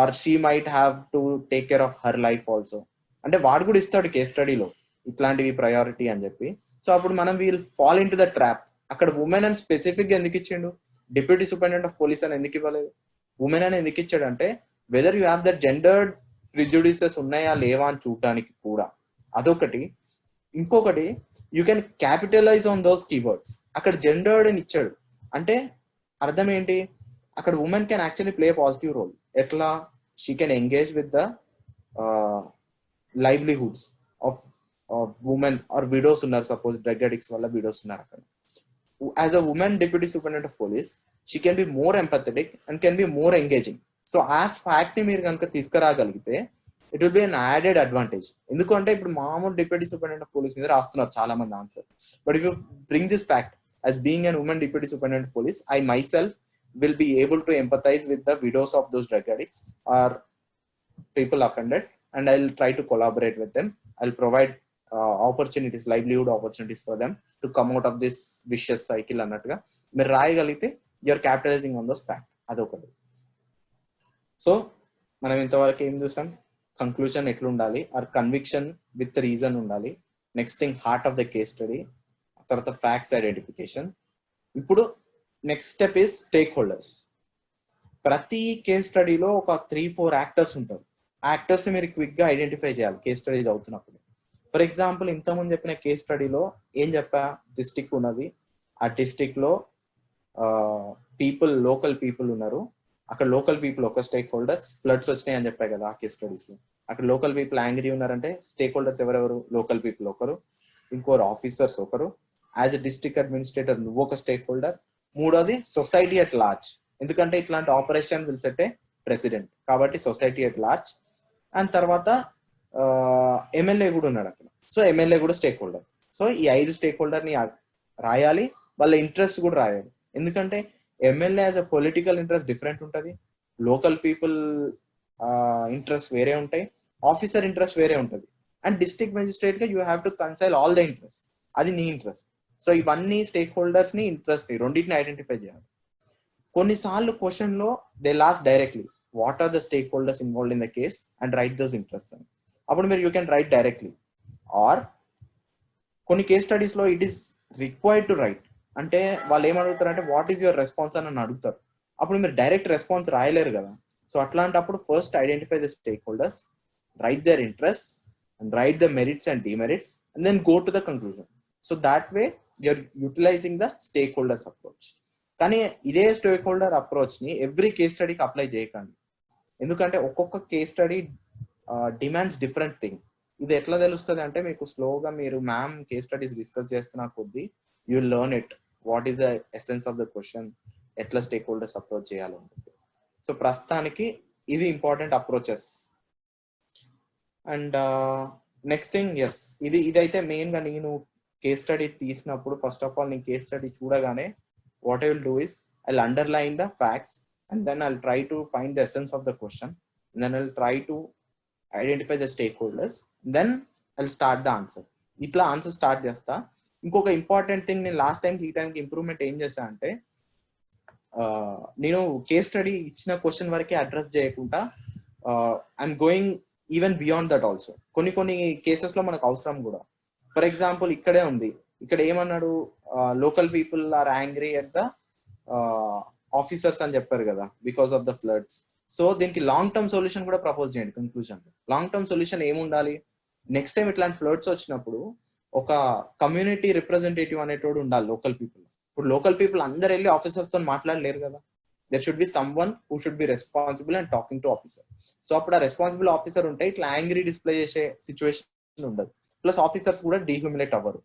or she might have to take care of her life also. అంటే వాడు కూడా ఇస్తాడు కేస్ స్టడీలో ఇట్లాంటివి ప్రయారిటీ అని చెప్పి. సో అప్పుడు మనం we'll fall into the trap. అక్కడ ఉమెన్ అని స్పెసిఫిక్ గా ఎందుకు ఇచ్చిండు, డిప్యూటీ సూపరింటెండెంట్ ఆఫ్ పోలీస్ అని ఎందుకు ఇవ్వలేదు, ఉమెన్ అని ఎందుకు ఇచ్చాడు అంటే whether you have that gendered prejudices ఉన్నాయా లేవా అని చూడడానికి కూడా. అదొకటి. ఇంకొకటి, you can capitalize on those keywords. అక్కడ జెండర్డ్ అని ఇచ్చాడు అంటే అర్థం ఏంటి, అక్కడ women can actually play positive role. ఎట్లా, she can engage with the livelihoods of women or widows ఉన్నారు, సపోజ్ డ్రగ్ అడిక్ట్స్ వల్ల విడోస్ ఉన్నారు అక్కడ. As a women deputy superintendent of police she can be more empathetic and can be more engaging. So ఆ fact ని మీరు కనుక తీసుకురాగలిగితే it will be an added advantage. ఎందుకంటే ఇప్పుడు మామూలు డిప్యూటీ సూపరింటెండెంట్ ఆఫ్ పోలీస్ మీద రాస్తున్నారు చాలా మంది answer, but if you bring this fact as being an woman deputy superintendent of police, I myself will be able to empathize with the widows of those drug addicts or people offended, and I'll try to collaborate with them. I'll provide opportunities, livelihood opportunities for them to come out of this vicious cycle అన్నట్టుగా మీరు రాయగలిగితే you're capitalizing on those facts. అదొకటి. So మనం ఇంతవరకు ఏం చూసాం, conclusion ఎట్లా ఉండాలి, are conviction with reason ఉండాలి. Next thing heart of the case study, తర్వాత ఫ్యాక్ట్స్ ఐడెంటిఫికేషన్. ఇప్పుడు next step is stake holders. ప్రతి కేస్ స్టడీలో ఒక 3-4 యాక్టర్స్ ఉంటారు. యాక్టర్స్ మీరు క్విక్ గా ఐడెంటిఫై చేయాలి కేస్ స్టడీ అవుతున్నప్పుడు. ఫర్ ఎగ్జాంపుల్ ఇంతకుముందు చెప్పిన కేస్ స్టడీలో ఏం చెప్పా, డిస్ట్రిక్ట్ ఉన్నది, ఆ డిస్ట్రిక్ట్ లో పీపుల్, లోకల్ పీపుల్ ఉన్నారు. అక్కడ లోకల్ పీపుల్ ఒక స్టేక్ హోల్డర్స్. ఫ్లడ్స్ వచ్చినాయి అని చెప్పాయి కదా ఆ కేస్ స్టడీస్ లో, అక్కడ లోకల్ పీపుల్ యాంగ్రీ ఉన్నారంటే స్టేక్ హోల్డర్స్ ఎవరెవరు, లోకల్ పీపుల్ ఒకరు, ఇంకోరు ఆఫీసర్స్ ఒకరు, యాజ్ ఎ డిస్ట్రిక్ట్ అడ్మినిస్ట్రేటర్ నువ్వు ఒక స్టేక్ హోల్డర్, మూడోది సొసైటీ అట్ లార్జ్. ఎందుకంటే ఇట్లాంటి operation will set A president కాబట్టి సొసైటీ అట్ లార్జ్. అండ్ తర్వాత ఎమ్మెల్యే కూడా ఉన్నాడు అక్కడ, సో ఎమ్మెల్యే కూడా స్టేక్ హోల్డర్. సో ఈ 5 స్టేక్ హోల్డర్ ని రాయాలి, వాళ్ళ ఇంట్రెస్ట్ కూడా రాయాలి. ఎందుకంటే MLA as a political interest different ఉంటుంది, లోకల్ పీపుల్ ఇంట్రెస్ట్ వేరే ఉంటాయి, ఆఫీసర్ ఇంట్రెస్ట్ వేరే ఉంటుంది, అండ్ డిస్ట్రిక్ట్ మెజిస్ట్రేట్ గా you have to conceal all the interest, అది నీ ఇంట్రెస్ట్. సో ఇవన్నీ స్టేక్ హోల్డర్స్ ని ఇంట్రెస్ట్ ని రెండింటిని ఐడెంటిఫై చేయాలి. కొన్నిసార్లు క్వశ్చన్ లో they last directly what are the stakeholders involved in the case and write those interest అని. అప్పుడు మీరు you can write directly. Are కొన్ని కేస్ స్టడీస్ లో it is required to right. అంటే వాళ్ళు ఏమడుగుతారు అంటే వాట్ ఈస్ యువర్ రెస్పాన్స్ అని అడుగుతారు. అప్పుడు మీరు డైరెక్ట్ రెస్పాన్స్ రాయలేరు కదా. సో అట్లాంటప్పుడు first identify the stake holders, right their interest and right the merits and demerits, and then go to the conclusion. So that way you're utilizing the stakeholders approach. కానీ ఇదే stake holder approach ని every case స్టడీకి apply చేయకండి, ఎందుకంటే ఒక్కొక్క case study demands different thing. ఇది ఎట్లా తెలుస్తుంది అంటే మీకు స్లోగా మీరు మ్యామ్ కేస్ స్టడీస్ డిస్కస్ చేస్తున్న కొద్దీ you learn it what is the essence of the question, ఎట్లా స్టేక్ హోల్డర్స్ అప్రోచ్ చేయాలంటుంది. సో ప్రస్తుతానికి ఇది important approaches. And next thing, yes ఇదైతే మెయిన్గా నేను కేస్ స్టడీ తీసినప్పుడు ఫస్ట్ ఆఫ్ ఆల్ నేను కేస్ స్టడీ చూడగానే what I will do is I'll underline the facts and then I'll try to find the essence of the question, and then I'll try to identify the stakeholders, then I'll start the answer. ఇట్లా answer start చేస్తా. ఇంకొక important thing నేను last టైంకి ఈ టైంకి improvement ఏం చేస్తా అంటే నేను కేస్ స్టడీ ఇచ్చిన క్వశ్చన్ వరకే అడ్రస్ చేయకుండా I'm going even beyond that also. కొన్ని కేసెస్లో మనకు అవసరం కూడా. ఫర్ ఎగ్జాంపుల్ ఇక్కడే ఉంది, ఇక్కడ ఏమన్నాడు, local people are angry at the officers అని చెప్పారు కదా because of the floods. So దీనికి లాంగ్ టర్మ్ సొల్యూషన్ కూడా ప్రపోజ్ చేయండి కన్క్లూజన్. లాంగ్ టర్మ్ సొల్యూషన్ ఏముండాలి, నెక్స్ట్ టైం ఇట్లాంటి ఫ్లడ్స్ వచ్చినప్పుడు ఒక కమ్యూనిటీ రిప్రజెంటేటివ్ అనేటోడు ఉండాలి లోకల్ పీపుల్. ఇప్పుడు లోకల్ పీపుల్ అందరు వెళ్ళి ఆఫీసర్స్ తో మాట్లాడలేరు కదా, there should be someone who should be responsible and talking to officer. So అప్పుడు ఆ రెస్పాన్సిబుల్ ఆఫీసర్ ఉంటే ఇట్లా యాంగ్రీ డిస్ప్లే చేసే సిచ్యువేషన్ ఉండదు, ప్లస్ ఆఫీసర్స్ కూడా డీహ్యూమిలేట్ అవ్వరు,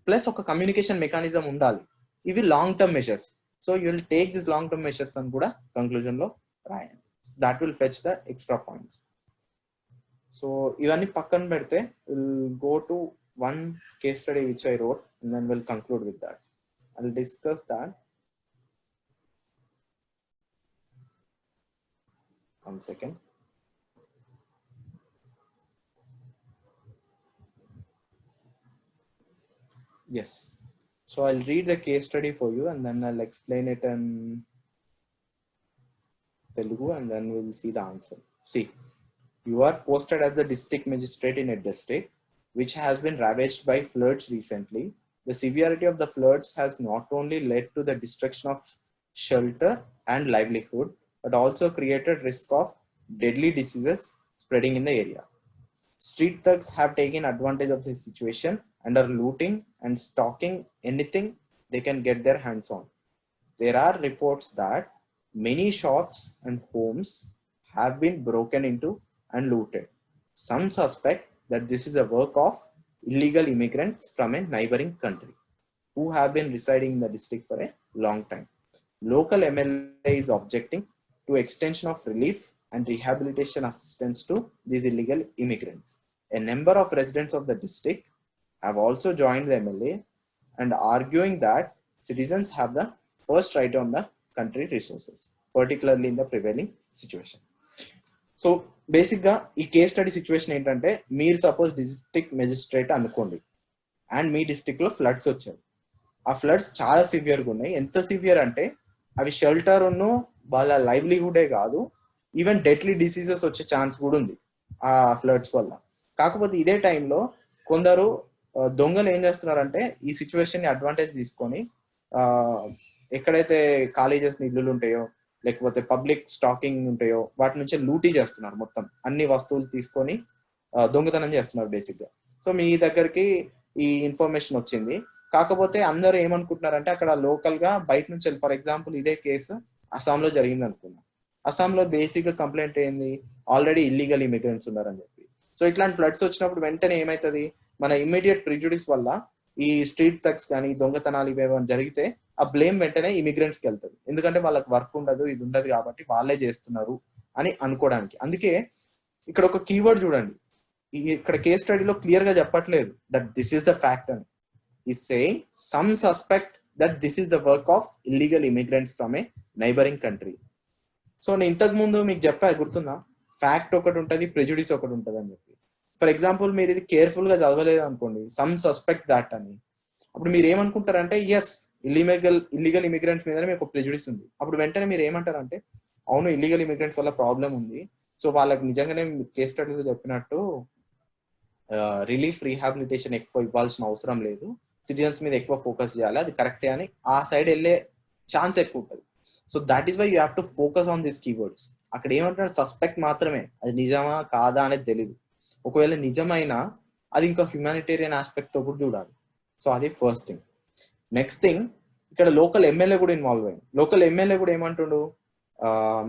ప్లస్ ఒక కమ్యూనికేషన్ మెకానిజం ఉండాలి. ఇవి long term measures. So you will take this long term measures అని కూడా కంక్లూజన్ లో రాయండి. That will fetch the extra points. So ఇవన్నీ పక్కన పెడితే will go to one case study which I wrote and then will conclude with that. I will discuss that. One second. Yes. So I'll read the case study for you and then I'll explain it in Telugu and then we'll see the answer. See, you are posted as the district magistrate in a district which has been ravaged by floods recently. The severity of the floods has not only led to the destruction of shelter and livelihood, but also created risk of deadly diseases spreading in the area. Street thugs have taken advantage of the situation and are looting and stalking anything they can get their hands on. There are reports that many shops and homes have been broken into and looted. Some suspect that this is a work of illegal immigrants from a neighboring country who have been residing in the district for a long time. Local MLA is objecting to extension of relief and rehabilitation assistance to these illegal immigrants. A number of residents of the district have also joined the MLA and arguing that citizens have the first right on the country resources, particularly in the prevailing situation. So బేసిక్గా ఈ case study situation ఏంటంటే, మీరు suppose district magistrate అనుకోండి and me district లో floods వచ్చాయి. ఆ floods చాలా సివియర్గా ఉన్నాయి. ఎంత సివియర్ అంటే అవి షెల్టర్ ఉన్ను వాళ్ళ లైవ్లీహుడే కాదు, ఈవెన్ డెడ్లీ డిసీజెస్ వచ్చే ఛాన్స్ కూడా ఉంది ఆ ఫ్లడ్స్ వల్ల. కాకపోతే ఇదే టైంలో కొందరు దొంగలు ఏం చేస్తున్నారంటే ఈ సిచ్యువేషన్ ని అడ్వాంటేజ్ తీసుకొని ఎక్కడైతే కాలేజెస్ ఇల్లులు ఉంటాయో లేకపోతే పబ్లిక్ స్టాకింగ్ ఉంటాయో వాటి నుంచి లూటీ చేస్తున్నారు. మొత్తం అన్ని వస్తువులు తీసుకొని దొంగతనం చేస్తున్నారు బేసిక్ గా. సో మీ దగ్గరికి ఈ ఇన్ఫర్మేషన్ వచ్చింది, కాకపోతే అందరూ ఏమనుకుంటున్నారంటే అక్కడ లోకల్ గా బయట నుంచి, ఫర్ ఎగ్జాంపుల్ ఇదే కేసు అస్సాంలో జరిగింది అనుకున్నాం. అస్సాంలో బేసిక్ గా కంప్లైంట్ ఏంది, ఆల్రెడీ ఇల్లీగల్ ఇమిగ్రెంట్స్ ఉన్నారని చెప్పి. సో ఇట్లాంటి ఫ్లడ్స్ వచ్చినప్పుడు వెంటనే ఏమవుతుంది, మన ఇమ్మీడియట్ ప్రిజుడిస్ వల్ల ఈ స్ట్రీట్ థగ్స్ కానీ దొంగతనాలు ఇవేమైనా జరిగితే ఆ బ్లేమ్ వెంటనే ఇమిగ్రెంట్స్కి వెళ్తుంది. ఎందుకంటే వాళ్ళకి వర్క్ ఉండదు, ఇది ఉండదు కాబట్టి వాళ్ళే చేస్తున్నారు అని అనుకోవడానికి. అందుకే ఇక్కడ ఒక కీవర్డ్ చూడండి, ఇక్కడ కేస్ స్టడీలో క్లియర్ గా చెప్పట్లేదు that this is the fact అని. Is saying some suspect that this is the work of illegal immigrants from a neighbouring country. So నేను ఇంతకు ముందు మీకు చెప్పా, గుర్తుందా, ఫ్యాక్ట్ ఒకటి ఉంటుంది, ప్రెజుడిస్ ఒకటి ఉంటుంది అని చెప్పి. ఫర్ ఎగ్జాంపుల్ మీరు ఇది కేర్ఫుల్ గా చదవలేదు అనుకోండి, సమ్ సస్పెక్ట్ దాట్ అని, అప్పుడు మీరు ఏమనుకుంటారంటే ఎస్ ఇల్లీగల్ ఇమిగ్రెంట్స్ మీద మీకు ఒక ప్రెజుడిస్ ఉంది. అప్పుడు వెంటనే మీరు ఏమంటారంటే అవును ఇల్లీగల్ ఇమిగ్రెంట్స్ వల్ల ప్రాబ్లం ఉంది, సో వాళ్ళకి నిజంగానే కేస్ స్టడీలో చెప్పినట్టు రిలీఫ్ రీహాబిలిటేషన్ ఎక్కువ ఇవ్వాల్సిన అవసరం లేదు, సిటిజన్స్ మీద ఎక్కువ ఫోకస్ చేయాలి, అది కరెక్టే అని ఆ సైడ్ వెళ్ళే ఛాన్స్ ఎక్కువ ఉంటుంది. So that is why you have to focus on these keywords. అక్కడ ఏమంటారు, సస్పెక్ట్ మాత్రమే, అది నిజమా కాదా అనేది తెలియదు. ఒకవేళ నిజమైనా అది ఇంకా హ్యూమానిటేరియన్ ఆస్పెక్ట్ తో కూడా చూడాలి. సో అది ఫస్ట్ థింగ్. నెక్స్ట్ థింగ్, ఇక్కడ లోకల్ ఎమ్మెల్యే కూడా ఇన్వాల్వ్ అయ్యింది. లోకల్ ఎమ్మెల్యే కూడా ఏమంటుండు,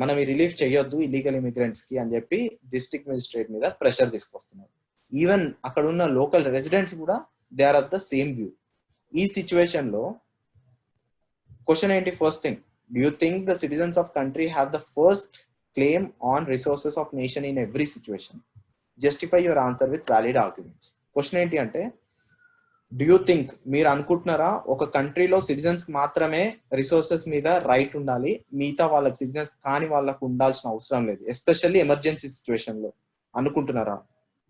మనం ఈ రిలీఫ్ చేయొద్దు ఇల్లీగల్ ఇమిగ్రెంట్స్ కి అని చెప్పి డిస్ట్రిక్ట్ మెజిస్ట్రేట్ మీద ప్రెషర్ తీసుకొస్తున్నారు. ఈవెన్ అక్కడ ఉన్న లోకల్ రెసిడెంట్స్ కూడా they are of the same view. ఈ సిచ్యువేషన్ లో క్వశ్చన్ ఏంటి, first thing, do you think the citizens of country have the first claim on resources of nation in every situation? Justify your answer with valid arguments. Question ఏంటి అంటే, do you think, మీరు అనుకుంటున్నారా ఒక కంట్రీలో citizens మాత్రమే resources మీద right ఉండాలి, మిగతా వాళ్ళకి సిటిజన్స్ కాని వాళ్ళకు ఉండాల్సిన అవసరం లేదు, ఎస్పెషల్లీ ఎమర్జెన్సీ సిచ్యువేషన్ లో అనుకుంటున్నారా?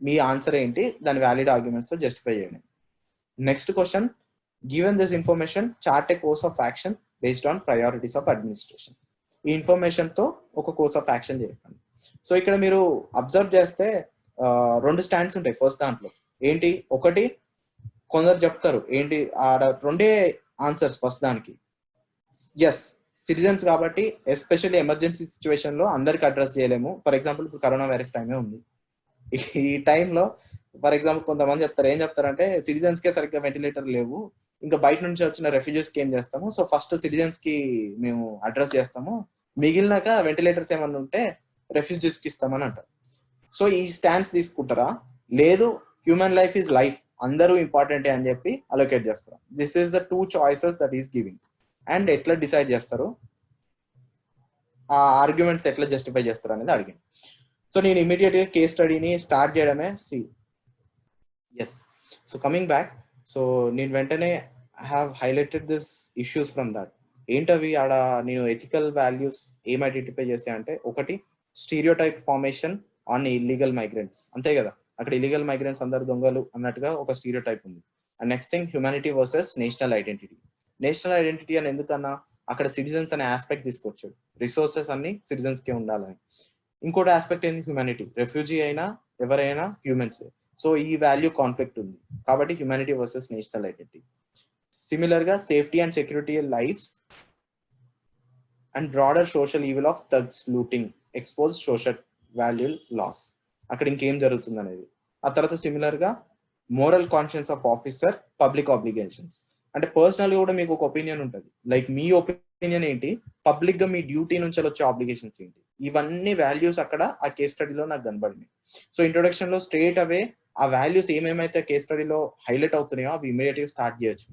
మీ ఆన్సర్ ఏంటి, దాని వ్యాలిడ్ ఆర్గ్యుమెంట్స్ తో జస్టిఫై చేయండి. Next question, given this information chart A course of action based on priorities of administration. ఈ ఇన్ఫర్మేషన్ తో ఒక కోర్స్ ఆఫ్ యాక్షన్ చేయండి. సో ఇక్కడ మీరు అబ్జర్వ్ చేస్తే రెండు స్టాండ్స్ ఉంటాయి. ఫస్ట్ దాంట్లో ఏంటి, ఒకటి కొందరు చెప్తారు ఏంటి, ఆడ రెండే ఆన్సర్స్ ఫస్ట్ దానికి, ఎస్ సిటిజన్స్ కాబట్టి ఎస్పెషల్లీ ఎమర్జెన్సీ సిచ్యువేషన్ లో అందరికి అడ్రస్ చేయలేము. ఫర్ ఎగ్జాంపుల్ ఇప్పుడు కరోనా వైరస్ టైమే ఉంది, ఈ టైంలో ఫర్ ఎగ్జాంపుల్ కొంతమంది చెప్తారు, ఏం చెప్తారంటే సిటిజన్స్ కే సరిగ్గా వెంటిలేటర్ లేవు, ఇంకా బయట నుంచి వచ్చిన రెఫ్యూజీస్ కి ఏం చేస్తాము, సో ఫస్ట్ సిటిజన్స్ కి మేము అడ్రస్ చేస్తాము, మిగిలినాక వెంటిలేటర్స్ ఏమన్నా ఉంటే రెఫ్యూజీస్ కి ఇస్తామని అంటారు. సో ఈ స్టాండ్స్ తీసుకుంటారా, లేదు హ్యూమన్ లైఫ్ ఈజ్ లైఫ్, అందరూ ఇంపార్టెంటే అని చెప్పి అలొకేట్ చేస్తారు. This is the two choices that is giving. And ఎట్లా డిసైడ్ చేస్తారు, ఆ ఆర్గ్యుమెంట్స్ ఎట్లా జస్టిఫై చేస్తారు అనేది అడిగింది. సో నేను ఇమీడియట్ గా కేస్ స్టడీని స్టార్ట్ చేయడమే. Yes, so coming back, so నేను వెంటనే have highlighted this issues from that. ఏంటవి ఆడ నేను ఎథికల్ వాల్యూస్ ఏం ఐడెంటిఫై చేసా అంటే, ఒకటి stereotype formation on illegal migrants, అంతే కదా, అక్కడ ఇల్లీగల్ మైగ్రెంట్స్ అందరు దొంగలు అన్నట్టుగా ఒక స్టీరియోటైప్ ఉంది. And next thing, humanity versus national identity. National identity అని ఎందుకన్నా, అక్కడ సిటిజన్స్ అనే ఆస్పెక్ట్ తీసుకొచ్చాడు, రిసోర్సెస్ అన్ని సిటిజన్స్ కే ఉండాలని. ఇంకోటి ఆస్పెక్ట్ ఏంది, హ్యూమానిటీ, రెఫ్యూజీ అయినా ఎవరైనా హ్యూమన్స్. సో ఈ వాల్యూ కాన్ఫ్లిక్ట్ ఉంది కాబట్టి humanity versus national identity. Similar గా safety and security lifes and broader social evil of thugs looting expose social value loss, అక్కడ ఇంకేం జరుగుతుంది అనేది. ఆ తర్వాత సిమిలర్ గా moral conscience of officer, public obligations, అంటే పర్సనల్ గా కూడా మీకు ఒక ఒపీనియన్ ఉంటుంది, లైక్ మీ ఒపీనియన్ ఏంటి, పబ్లిక్ గా మీ డ్యూటీ నుంచి వచ్చే ఆబ్లిగేషన్స్ ఏంటి, ఇవన్నీ వాల్యూస్ అక్కడ ఆ కేస్ స్టడీలో నాకు కనబడినాయి. సో ఇంట్రొడక్షన్ లో స్ట్రేట్ అవే ఆ వాల్యూస్ ఏమేమైతే కేస్ స్టడీలో హైలైట్ అవుతున్నాయో అవి ఇమీడియట్ గా స్టార్ట్ చేయొచ్చు.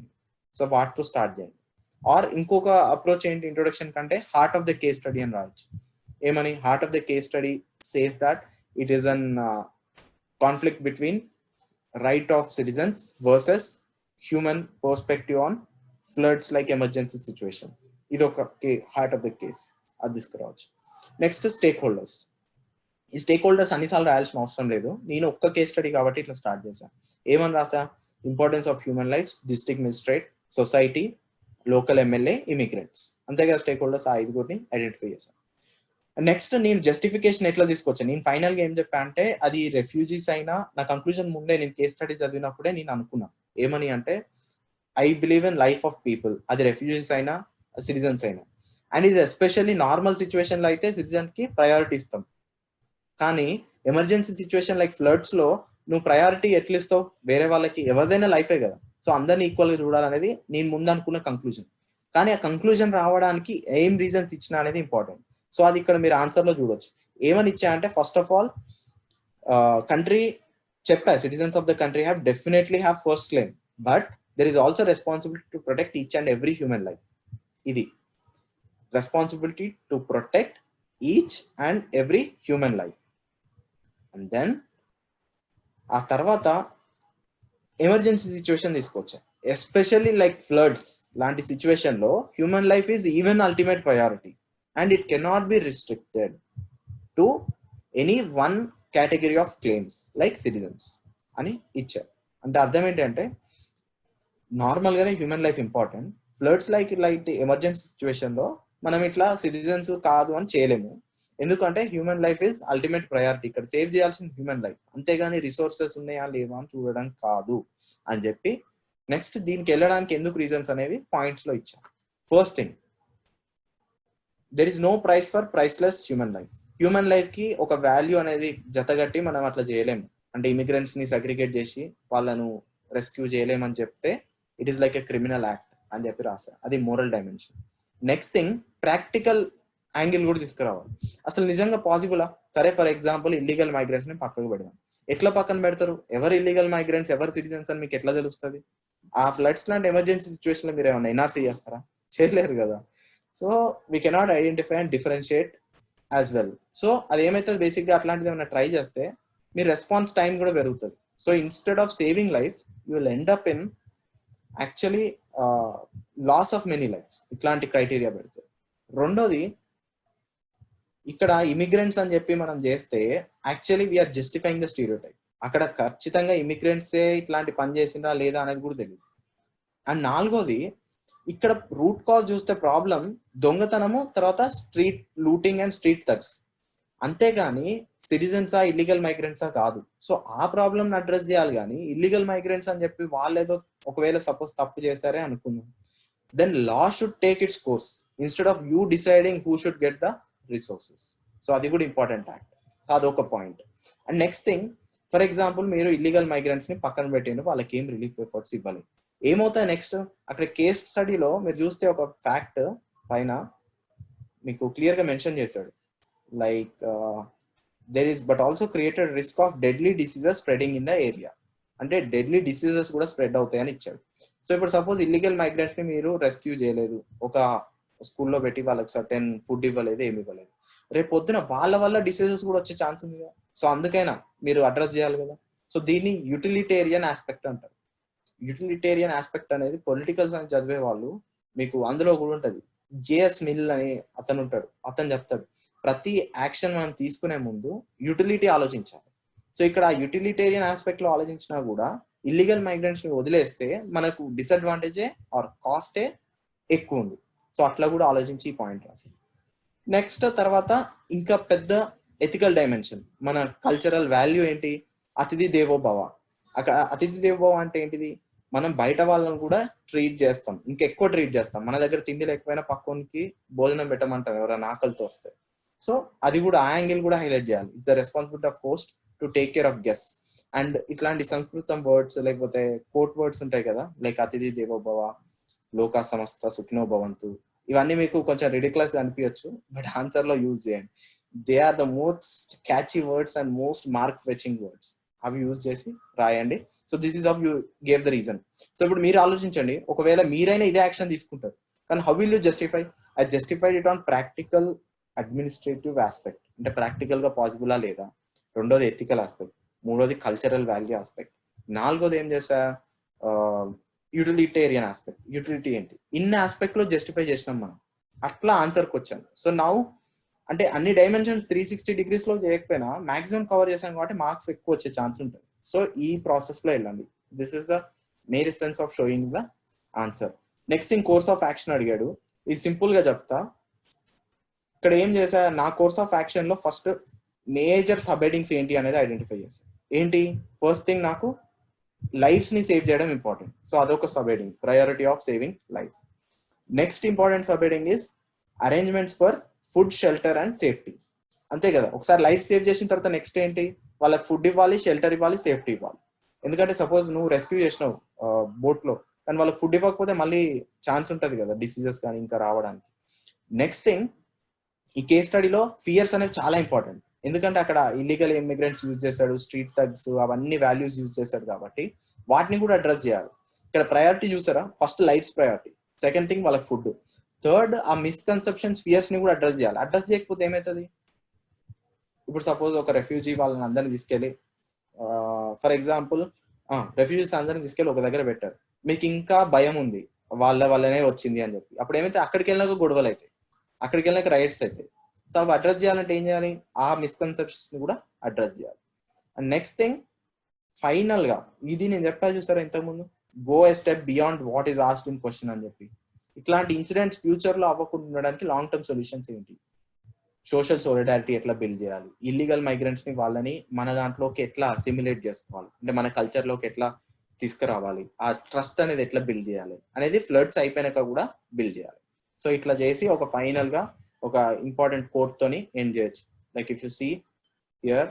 సో వాటితో స్టార్ట్ చేయండి. ఆర్ ఇంకొక అప్రోచ్ ఏంటి, ఇంట్రొడక్షన్ కంటే heart of the case study అని రావచ్చు. ఏమని, heart of the case study says that it is an conflict between right of citizens versus human perspective on floods like emergency situation. ఇది ఒక heart of the case, అది తీసుకురావచ్చు. Next stake holders. ఈ stake holders అన్నిసార్లు రాయాల్సిన అవసరం లేదు, నేను ఒక్క కేస్ స్టడీ కాబట్టి ఇట్లా స్టార్ట్ చేశాను. ఏమని రాసా, importance of human life, district magistrate, society, local MLA, immigrants, అంతేగా స్టేక్ హోల్డర్స్, ఆ ఐదుగురిని ఐడెంటిఫై చేశాను. నెక్స్ట్ నేను జస్టిఫికేషన్ ఎట్లా తీసుకొచ్చాను, నేను ఫైనల్ గా ఏం చెప్పా అంటే, అది రెఫ్యూజీస్ అయినా, నా కంక్లూజన్ ముందే నేను కేస్ స్టడీ చదివినప్పుడే నేను అనుకున్నా, ఏమని అంటే, I believe in life of people, అది రెఫ్యూజీస్ అయినా సిటిజన్స్ అయినా. అండ్ ఇది ఎస్పెషల్లీ నార్మల్ సిచ్యువేషన్ లో అయితే సిటిజన్ కి ప్రయారిటీ ఇస్తాం, కానీ ఎమర్జెన్సీ సిచ్యువేషన్ లైక్ ఫ్లడ్స్ లో నువ్వు ప్రయారిటీ ఎట్లా ఇస్తావు, వేరే వాళ్ళకి, ఎవరిదైనా లైఫే కదా, సో అందరిని ఈక్వల్ గా చూడాలనేది నేను ముందు అనుకున్న కంక్లూజన్. కానీ ఆ కంక్లూజన్ రావడానికి ఏం రీజన్స్ ఇచ్చినా అనేది ఇంపార్టెంట్. సో అది ఇక్కడ మీరు ఆన్సర్ లో చూడొచ్చు. ఏమని ఇచ్చా అంటే, ఫస్ట్ ఆఫ్ ఆల్ కంట్రీ చెప్పా, citizens of the country have definitely have first claim, but there is also responsibility to protect each and every human life. ఇది responsibility to protect each and every human life. And then ఆ తర్వాత emergency situation తీసుకొచ్చా, especially like floods లాంటి situation లో human life is even ultimate priority and it cannot be restricted to any one category of claims like citizens అని ఇచ్చారు. అంటే అర్థం ఏంటంటే, నార్మల్ గానే human life important, floods like emergency situation లో మనం ఇట్లా సిటిజన్స్ కాదు అని చేయలేము, ఎందుకంటే human life is ultimate priority, ఇక్కడ సేవ్ చేయాల్సిన హ్యూమన్ లైఫ్, అంతేగాని రిసోర్సెస్ ఉన్నాయా లేవా అని చూడడం కాదు అని చెప్పి, నెక్స్ట్ దీనికి వెళ్ళడానికి ఎందుకు రీజన్స్ అనేవి పాయింట్స్ లో ఇచ్చాం. First thing, there is no price for priceless human life. Human life కి ఒక వాల్యూ అనేది జతగట్టి మనం అట్లా చేయలేము. అంటే ఇమిగ్రెంట్స్ ని సగ్రిగేట్ చేసి వాళ్ళను రెస్క్యూ చేయలేమని చెప్తే it is like a criminal act అని చెప్పి రాశారు. అది moral dimension. Next thing practical angle కూడా తీసుకురావాలి. అసలు నిజంగా పాసిబులా? సరే ఫర్ ఎగ్జాంపుల్ ఇల్లీగల్ మైగ్రెంట్స్ ని పక్కకు పెడదాం. ఎట్లా పక్కన పెడతారు? ఎవరు ఇల్లీగల్ మైగ్రెంట్స్, ఎవరు సిటిజన్స్ అని మీకు ఎట్లా తెలుస్తుంది? ఆ ఫ్లడ్స్ లాంటి ఎమర్జెన్సీ సిచ్యువేషన్ లో మీరు ఏమన్నా ఎన్ఆర్సీ చేస్తారా? చేయలేరు కదా. So we cannot identify and differentiate as well. So అది ఏమైతుంది, బేసిక్ గా అట్లాంటిది ఏమైనా ట్రై చేస్తే మీ రెస్పాన్స్ టైం కూడా పెరుగుతుంది. So instead of saving life you will end up in actually loss of many lifes. ఇట్లాంటి క్రైటీరియా పెడితే. రెండోది, ఇక్కడ ఇమిగ్రెంట్స్ అని చెప్పి మనం చేస్తే actually we're justifying the stereotype. అక్కడ ఖచ్చితంగా ఇమిగ్రెంట్సే ఇట్లాంటి పని చేసిందా లేదా అనేది కూడా తెలియదు. అండ్ నాలుగోది, ఇక్కడ రూట్ కాజ్ చూస్తే ప్రాబ్లం దొంగతనము, తర్వాత street looting and street thugs, అంతేగాని సిటిజన్సా ఇల్లీగల్ మైగ్రెంట్సా కాదు. సో ఆ ప్రాబ్లమ్ అడ్రస్ చేయాలి కానీ ఇల్లీగల్ మైగ్రెంట్స్ అని చెప్పి వాళ్ళు ఏదో ఒకవేళ సపోజ్ తప్పు చేశారే అనుకుందాం, then law should take its course instead of you deciding who should get the resources. So అది కూడా ఇంపార్టెంట్ యాక్ట్. అదొక point. And next thing, for example మీరు ఇల్లీగల్ మైగ్రెంట్స్ ని పక్కన పెట్టిన వాళ్ళకి ఏం రిలీఫ్ ఎఫర్ట్స్ ఇవ్వాలి. ఏమవుతాయి నెక్స్ట్? అక్కడ కేస్ స్టడీలో మీరు చూస్తే ఒక ఫ్యాక్ట్ పైన మీకు క్లియర్ గా మెన్షన్ చేశాడు, like there is but also created risk of deadly diseases spreading in the area. అంటే డెడ్లీ డిసీజెస్ కూడా స్ప్రెడ్ అవుతాయని ఇచ్చాడు. సో ఇప్పుడు సపోజ్ ఇల్లీగల్ మైగ్రెంట్స్ ని మీరు రెస్క్యూ చేయలేదు, ఒక స్కూల్లో పెట్టి వాళ్ళకి సర్టెన్ ఫుడ్ ఇవ్వలేదు, ఏమి ఇవ్వలేదు, రేపు పొద్దున వాళ్ళ వల్ల డిసీజెస్ కూడా వచ్చే ఛాన్స్ ఉంది కదా. సో అందుకైనా మీరు అడ్రస్ చేయాలి కదా. సో దీన్ని యూటిలిటేరియన్ ఆస్పెక్ట్ అంటారు. యూటిలిటేరియన్ ఆస్పెక్ట్ అనేది పొలిటికల్ సైన్స్ చదివే వాళ్ళు మీకు అందులో కూడా ఉంటుంది. జేఎస్ మిల్ అని అతను ఉంటాడు, అతను చెప్తాడు ప్రతి యాక్షన్ మనం తీసుకునే ముందు యూటిలిటీ ఆలోచించాలి. సో ఇక్కడ ఆ యూటిలిటేరియన్ ఆస్పెక్ట్ లో ఆలోచించినా కూడా ఇల్లీగల్ మైగ్రెంట్స్ ని వదిలేస్తే మనకు డిసడ్వాంటేజే ఆర్ కాస్టే ఎక్కువ ఉంది. సో అట్లా కూడా ఆలోచించి ఈ పాయింట్ రాసి. నెక్స్ట్ తర్వాత ఇంకా పెద్ద ఎథికల్ డైమెన్షన్, మన కల్చరల్ వాల్యూ ఏంటి? అతిథి దేవో భవ. అక్కడ అతిథి దేవో భవ అంటే ఏంటిది? మనం బయట వాళ్ళని కూడా ట్రీట్ చేస్తాం, ఇంకెక్కువ ట్రీట్ చేస్తాం. మన దగ్గర తిండి లేకపోయినా పక్కనికి భోజనం పెట్టమంటాం ఎవరైనా ఆకలితో వస్తే. సో అది కూడా ఆ యాంగిల్ కూడా హైలైట్ చేయాలి. It's the responsibility of host to take care of guest. And ఇట్లాంటి సంస్కృతం వర్డ్స్ లేకపోతే కోట్ వర్డ్స్ ఉంటాయి కదా, లైక్ అతిథి దేవో భవ, లోకా సమస్త సుఖినో భవంతు, ఇవన్నీ మీకు కొంచెం రిడిక్యులస్ అనిపించచ్చు, బట్ ఆన్సర్ లో యూజ్ చేయండి. They are the most catchy words and most mark fetching words. అవి యూజ్ చేసి రాయండి. So this is how you gave the reason. So ఇప్పుడు మీరు ఆలోచించండి, ఒకవేళ మీరైనా ఇదే యాక్షన్ తీసుకుంటారు, కానీ how will you justify? I justified it on practical administrative aspect, అంటే ప్రాక్టికల్ గా పాసిబులా లేదా. రెండోది ఎథికల్ ఆస్పెక్ట్, మూడోది కల్చరల్ వాల్యూ ఆస్పెక్ట్, నాలుగోది ఏం చేసా యూటిలిటేరియన్ ఆస్పెక్ట్. యూటిలిటీ ఏంటి? ఇన్ని ఆస్పెక్ట్ లో జస్టిఫై చేసినాం మనం, అట్లా ఆన్సర్కి వచ్చాను. సో నౌ అంటే అన్ని డైమెన్షన్స్ 360 degrees లో చేయకపోయినా మాక్సిమం కవర్ చేశాం కాబట్టి మార్క్స్ ఎక్కువ వచ్చే ఛాన్స్ ఉంటుంది. సో ఈ ప్రాసెస్ లో వెళ్ళండి. This is the mere sense of showing the answer. Next thing, course of action అడిగాడు. ఇది సింపుల్ గా చెప్తా. ఇక్కడ ఏం చేసా, నా కోర్స్ ఆఫ్ యాక్షన్ లో ఫస్ట్ మేజర్ సబ్ హెడింగ్స్ ఏంటి అనేది ఐడెంటిఫై చేశాను. ఏంటి? ఫస్ట్ థింగ్, నాకు లైఫ్స్ ని సేవ్ చేయడం ఇంపార్టెంట్. సో అదొక sub heading, priority of saving life. Next important sub heading is arrangements for food, shelter and safety. అంతే కదా, ఒకసారి లైఫ్ సేవ్ చేసిన తర్వాత నెక్స్ట్ ఏంటి? వాళ్ళకి ఫుడ్ ఇవ్వాలి, షెల్టర్ ఇవ్వాలి, సేఫ్టీ ఇవ్వాలి. ఎందుకంటే సపోజ్ నువ్వు రెస్క్యూ చేసినావు బోట్ లో, కానీ వాళ్ళకి ఫుడ్ ఇవ్వకపోతే మళ్ళీ ఛాన్స్ ఉంటుంది కదా డిసీజెస్ కానీ ఇంకా రావడానికి. నెక్స్ట్ థింగ్, ఈ కేస్ స్టడీలో ఫియర్స్ అనేవి చాలా ఇంపార్టెంట్. ఎందుకంటే అక్కడ ఇల్లీగల్ ఇమిగ్రెంట్స్ యూజ్ చేశాడు, స్ట్రీట్ థగ్స్, అవన్నీ వాల్యూస్ యూజ్ చేశాడు కాబట్టి వాటిని కూడా అడ్రస్ చేయాలి. ఇక్కడ ప్రయారిటీ చూసారా? First lifes priority, second thing వాళ్ళకి ఫుడ్, థర్డ్ ఆ మిస్కన్సెప్షన్స్, ఫియర్స్ ని కూడా అడ్రస్ చేయాలి. అడ్రస్ చేయకపోతే ఏమవుతుంది? ఇప్పుడు సపోజ్ ఒక రెఫ్యూజీ వాళ్ళని అందరిని తీసుకెళ్ళి, ఫర్ ఎగ్జాంపుల్ రెఫ్యూజీస్ అందరిని తీసుకెళ్ళి ఒక దగ్గర పెట్టారు, మీకు ఇంకా భయం ఉంది వాళ్ళ వల్లనే వచ్చింది అని చెప్పి, అప్పుడు ఏమైతే అక్కడికి వెళ్ళినాక గొడవలు అవుతాయి, అక్కడికి వెళ్ళినాక రైట్స్ అవుతాయి. సో అవి అడ్రస్ చేయాలంటే ఏం చేయాలి? ఆ మిస్కన్సెప్షన్స్ ని కూడా అడ్రస్ చేయాలి. అండ్ నెక్స్ట్ థింగ్, ఫైనల్ గా ఇది నేను చెప్పా చూసారా ఇంతకుముందు, go A step beyond what is asked in question అని చెప్పి. ఇట్లాంటి ఇన్సిడెంట్స్ ఫ్యూచర్ లో అవ్వకుండా ఉండడానికి లాంగ్ టర్మ్ సొల్యూషన్స్ ఏంటి? సోషల్ సోలిడారిటీ ఎట్లా బిల్డ్ చేయాలి, ఇల్లీగల్ మైగ్రెంట్స్ ని వాళ్ళని మన దాంట్లోకి ఎట్లా అసిమిలేట్ చేసుకోవాలి, అంటే మన కల్చర్ లోకి ఎట్లా తీసుకురావాలి, ఆ ట్రస్ట్ అనేది ఎట్లా బిల్డ్ చేయాలి అనేది ఫ్లడ్స్ అయిపోయినాక కూడా బిల్డ్ చేయాలి. సో ఇట్లా చేసి ఒక ఫైనల్ గా ఒక ఇంపార్టెంట్ కోట్ తోని ఎండ్ చేయొచ్చు. Like if you see here,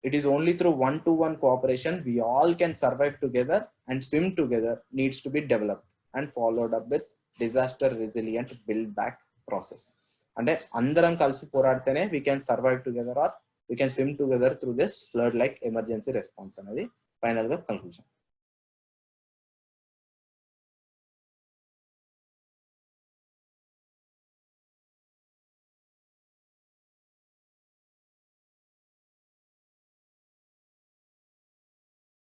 it is only through one-to-one cooperation we all can survive together and swim together needs to be developed and followed up with disaster resilient build back process. అంటే అందరం కలిసి పోరాడితేనే we can survive together or we can swim together through this flood like emergency response అనేది final గా conclusion.